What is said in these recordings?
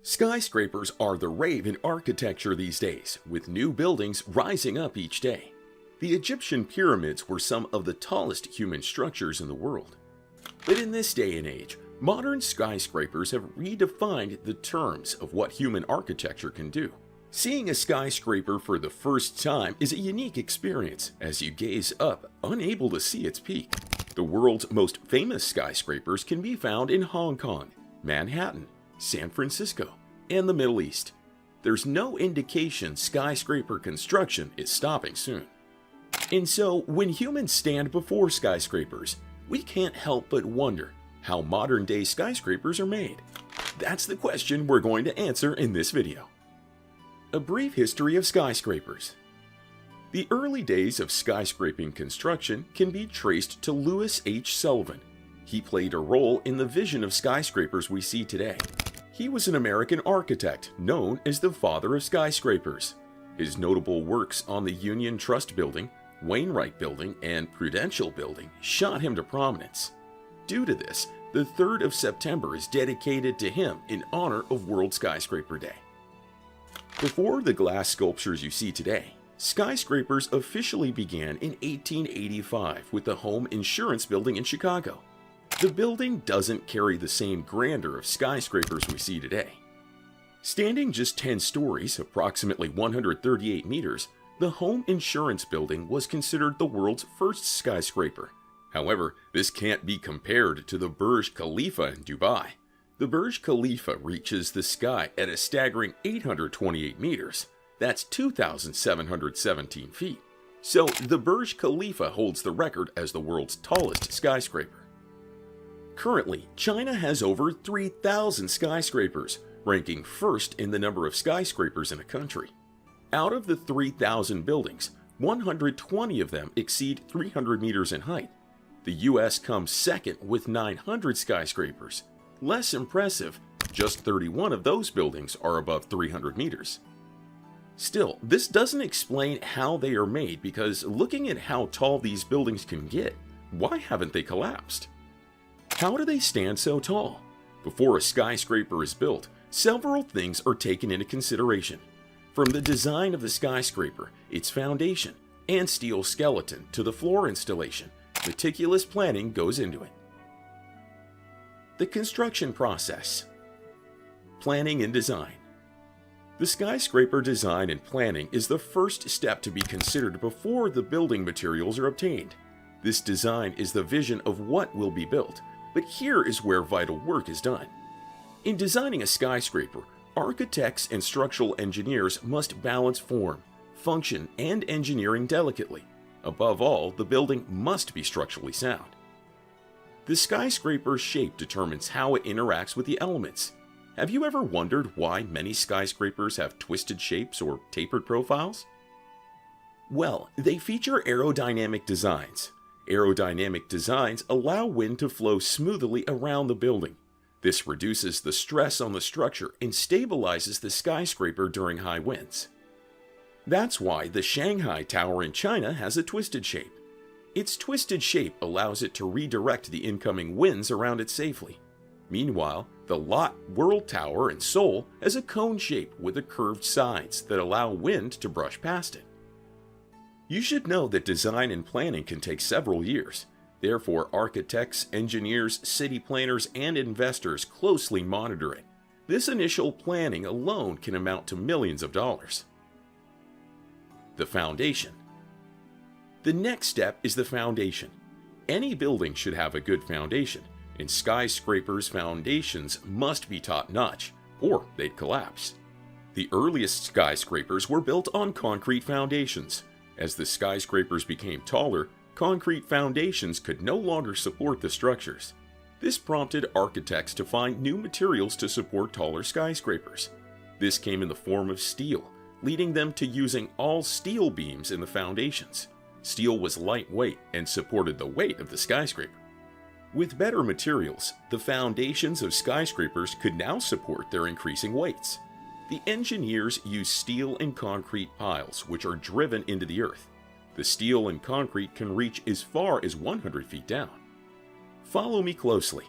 Skyscrapers are the rave in architecture these days, with new buildings rising up each day. The Egyptian pyramids were some of the tallest human structures in the world. But in this day and age, modern skyscrapers have redefined the terms of what human architecture can do. Seeing a skyscraper for the first time is a unique experience as you gaze up, unable to see its peak. The world's most famous skyscrapers can be found in Hong Kong, Manhattan, San Francisco, and the Middle East. There's no indication skyscraper construction is stopping soon. And so, when humans stand before skyscrapers, we can't help but wonder how modern-day skyscrapers are made. That's the question we're going to answer in this video. A brief history of skyscrapers. The early days of skyscraping construction can be traced to Louis H. Sullivan. He played a role in the vision of skyscrapers we see today. He was an American architect known as the father of skyscrapers. His notable works on the Union Trust Building, Wainwright Building, and Prudential Building shot him to prominence. Due to this, the 3rd of September is dedicated to him in honor of World Skyscraper Day. Before the glass sculptures you see today, skyscrapers officially began in 1885 with the Home Insurance Building in Chicago. The building doesn't carry the same grandeur of skyscrapers we see today. Standing just 10 stories, approximately 138 meters, the Home Insurance Building was considered the world's first skyscraper. However, this can't be compared to the Burj Khalifa in Dubai. The Burj Khalifa reaches the sky at a staggering 828 meters. That's 2,717 feet. So, the Burj Khalifa holds the record as the world's tallest skyscraper. Currently, China has over 3,000 skyscrapers, ranking first in the number of skyscrapers in a country. Out of the 3,000 buildings, 120 of them exceed 300 meters in height. The US comes second with 900 skyscrapers. Less impressive, just 31 of those buildings are above 300 meters. Still, this doesn't explain how they are made because looking at how tall these buildings can get, why haven't they collapsed? How do they stand so tall? Before a skyscraper is built, several things are taken into consideration. From the design of the skyscraper, its foundation, and steel skeleton to the floor installation, meticulous planning goes into it. The construction process. Planning and design. The skyscraper design and planning is the first step to be considered before the building materials are obtained. This design is the vision of what will be built, but here is where vital work is done. In designing a skyscraper, architects and structural engineers must balance form, function, and engineering delicately. Above all, the building must be structurally sound. The skyscraper's shape determines how it interacts with the elements. Have you ever wondered why many skyscrapers have twisted shapes or tapered profiles? Well, they feature aerodynamic designs. Aerodynamic designs allow wind to flow smoothly around the building. This reduces the stress on the structure and stabilizes the skyscraper during high winds. That's why the Shanghai Tower in China has a twisted shape. Its twisted shape allows it to redirect the incoming winds around it safely. Meanwhile, the Lot World Tower in Seoul has a cone shape with curved sides that allow wind to brush past it. You should know that design and planning can take several years. Therefore, architects, engineers, city planners, and investors closely monitor it. This initial planning alone can amount to millions of dollars. The foundation. The next step is the foundation. Any building should have a good foundation, and skyscrapers' foundations must be top-notch, or they'd collapse. The earliest skyscrapers were built on concrete foundations. As the skyscrapers became taller, concrete foundations could no longer support the structures. This prompted architects to find new materials to support taller skyscrapers. This came in the form of steel, leading them to using all steel beams in the foundations. Steel was lightweight and supported the weight of the skyscraper. With better materials, the foundations of skyscrapers could now support their increasing weights. The engineers use steel and concrete piles, which are driven into the earth. The steel and concrete can reach as far as 100 feet down. Follow me closely.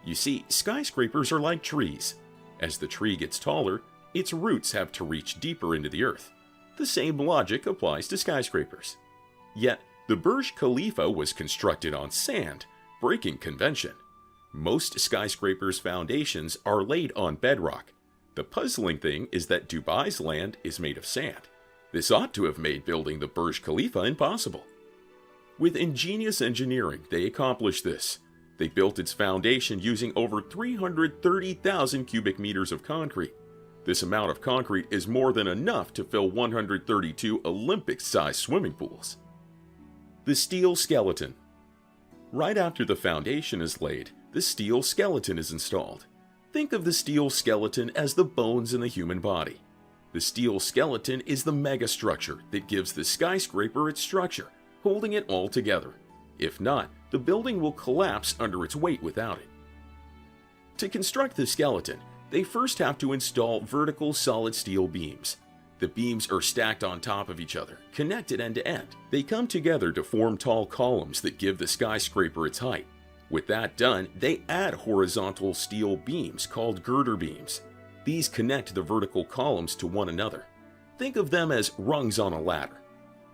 You see, skyscrapers are like trees. As the tree gets taller, its roots have to reach deeper into the earth. The same logic applies to skyscrapers. Yet, the Burj Khalifa was constructed on sand, breaking convention. Most skyscrapers' foundations are laid on bedrock. The puzzling thing is that Dubai's land is made of sand. This ought to have made building the Burj Khalifa impossible. With ingenious engineering, they accomplished this. They built its foundation using over 330,000 cubic meters of concrete. This amount of concrete is more than enough to fill 132 Olympic-sized swimming pools. The steel skeleton. Right after the foundation is laid, the steel skeleton is installed. Think of the steel skeleton as the bones in the human body. The steel skeleton is the megastructure that gives the skyscraper its structure, holding it all together. If not, the building will collapse under its weight without it. To construct the skeleton, they first have to install vertical solid steel beams. The beams are stacked on top of each other, connected end to end. They come together to form tall columns that give the skyscraper its height. With that done, they add horizontal steel beams called girder beams. These connect the vertical columns to one another. Think of them as rungs on a ladder.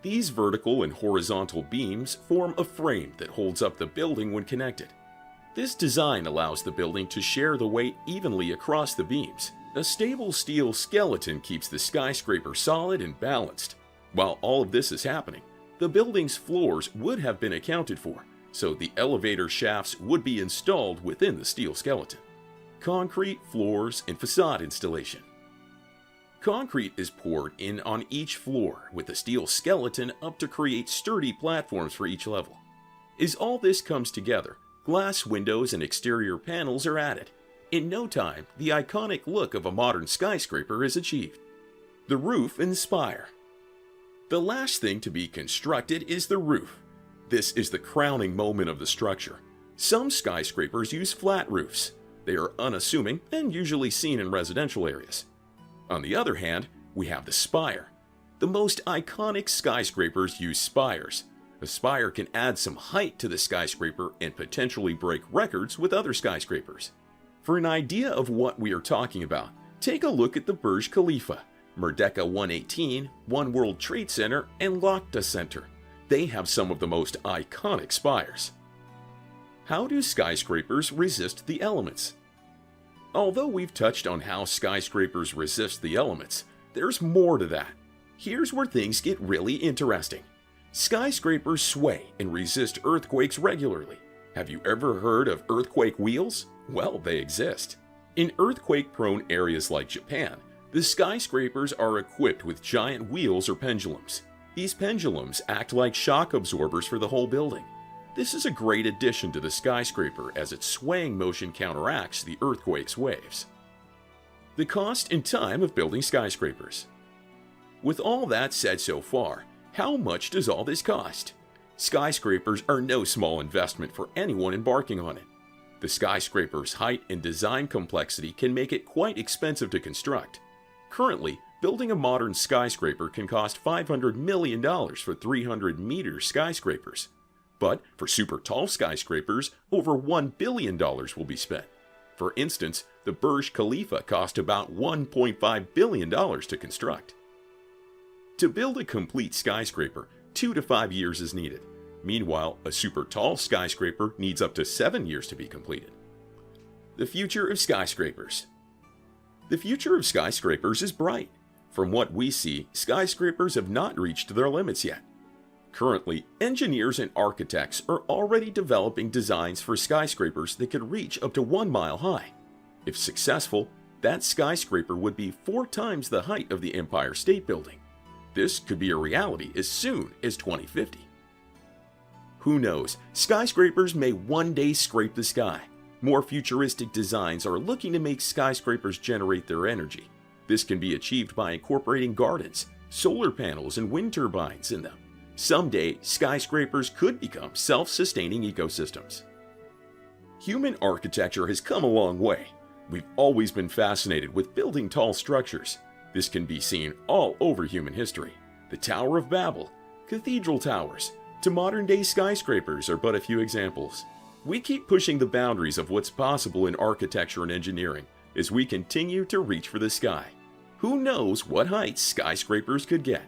These vertical and horizontal beams form a frame that holds up the building when connected. This design allows the building to share the weight evenly across the beams. A stable steel skeleton keeps the skyscraper solid and balanced. While all of this is happening, the building's floors would have been accounted for, so the elevator shafts would be installed within the steel skeleton. Concrete, floors, and facade installation. Concrete is poured in on each floor with the steel skeleton up to create sturdy platforms for each level. As all this comes together, glass windows and exterior panels are added. In no time, the iconic look of a modern skyscraper is achieved. The roof and spire. The last thing to be constructed is the roof. This is the crowning moment of the structure. Some skyscrapers use flat roofs. They are unassuming and usually seen in residential areas. On the other hand, we have the spire. The most iconic skyscrapers use spires. A spire can add some height to the skyscraper and potentially break records with other skyscrapers. For an idea of what we are talking about, take a look at the Burj Khalifa, Merdeka 118, One World Trade Center, and Lakta Center. They have some of the most iconic spires. How do skyscrapers resist the elements? Although we've touched on how skyscrapers resist the elements, there's more to that. Here's where things get really interesting. Skyscrapers sway and resist earthquakes regularly. Have you ever heard of earthquake wheels? Well, they exist. In earthquake-prone areas like Japan, the skyscrapers are equipped with giant wheels or pendulums. These pendulums act like shock absorbers for the whole building. This is a great addition to the skyscraper as its swaying motion counteracts the earthquake's waves. The cost and time of building skyscrapers. With all that said so far, how much does all this cost? Skyscrapers are no small investment for anyone embarking on it. The skyscraper's height and design complexity can make it quite expensive to construct. Currently, building a modern skyscraper can cost $500 million for 300-meter skyscrapers. But for super tall skyscrapers, over $1 billion will be spent. For instance, the Burj Khalifa cost about $1.5 billion to construct. To build a complete skyscraper, 2 to 5 years is needed. Meanwhile, a super tall skyscraper needs up to 7 years to be completed. The future of skyscrapers. The future of skyscrapers is bright. From what we see, skyscrapers have not reached their limits yet. Currently, engineers and architects are already developing designs for skyscrapers that could reach up to 1 mile high. If successful, that skyscraper would be 4 times the height of the Empire State Building. This could be a reality as soon as 2050. Who knows, skyscrapers may one day scrape the sky. More futuristic designs are looking to make skyscrapers generate their energy. This can be achieved by incorporating gardens, solar panels, and wind turbines in them. Someday, skyscrapers could become self-sustaining ecosystems. Human architecture has come a long way. We've always been fascinated with building tall structures. This can be seen all over human history. The Tower of Babel, cathedral towers, to modern-day skyscrapers are but a few examples. We keep pushing the boundaries of what's possible in architecture and engineering, as we continue to reach for the sky. Who knows what heights skyscrapers could get?